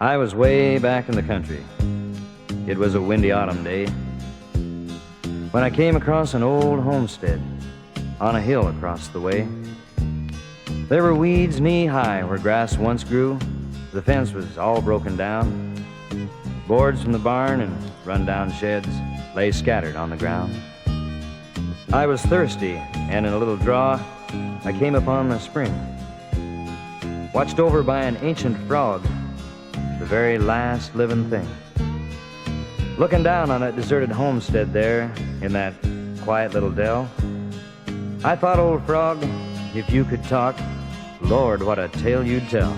I was way back in the country. It was a windy autumn day when I came across an old homestead on a hill across the way. There were weeds knee-high where grass once grew. The fence was all broken down. Boards from the barn and run-down sheds lay scattered on the ground. I was thirsty, and in a little draw, I came upon a spring, watched over by an ancient frog, the very last living thing. Looking down on that deserted homestead there in that quiet little dell, I thought, old frog, if you could talk, Lord, what a tale you'd tell.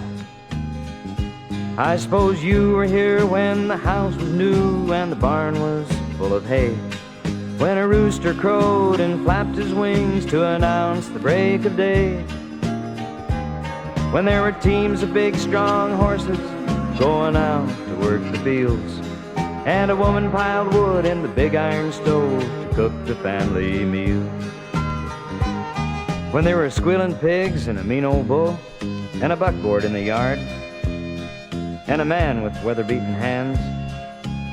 I suppose you were here when the house was new and the barn was full of hay, when a rooster crowed and flapped his wings to announce the break of day, when there were teams of big strong horses going out to work the fields, and a woman piled wood in the big iron stove to cook the family meal, when there were squealing pigs and a mean old bull and a buckboard in the yard, and a man with weather-beaten hands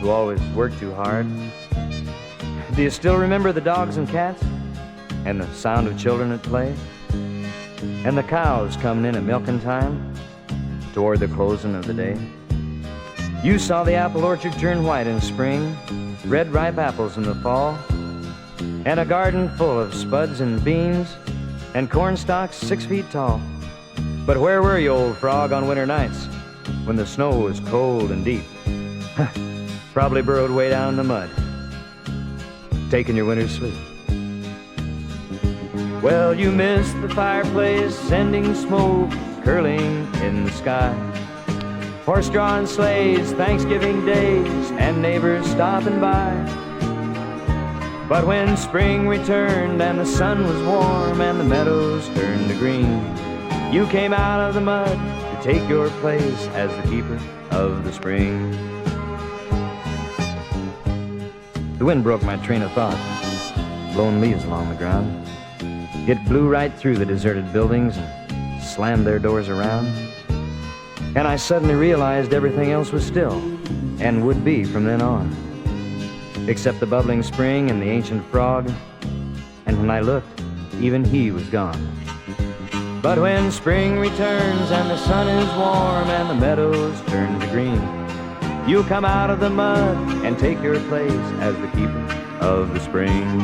who always worked too hard. Do you still remember the dogs and cats and the sound of children at play, and the cows coming in at milking time toward the closing of the day? You saw the apple orchard turn white in spring, red ripe apples in the fall, and a garden full of spuds and beans and corn stalks 6 feet tall. But where were you, old frog, on winter nights when the snow was cold and deep? Probably burrowed way down in the mud, taking your winter's sleep. Well, you missed the fireplace, sending smoke curling in the sky, horse-drawn sleighs, Thanksgiving days, and neighbors stopping by. But when spring returned and the sun was warm and the meadows turned to green, you came out of the mud to take your place as the keeper of the spring. The wind broke my train of thought, blowing leaves along the ground. It blew right through the deserted buildings and slammed their doors around. And I suddenly realized everything else was still, and would be from then on, except the bubbling spring and the ancient frog. And when I looked, even he was gone. But when spring returns and the sun is warm and the meadows turn to green, you'll come out of the mud and take your place as the keeper of the spring.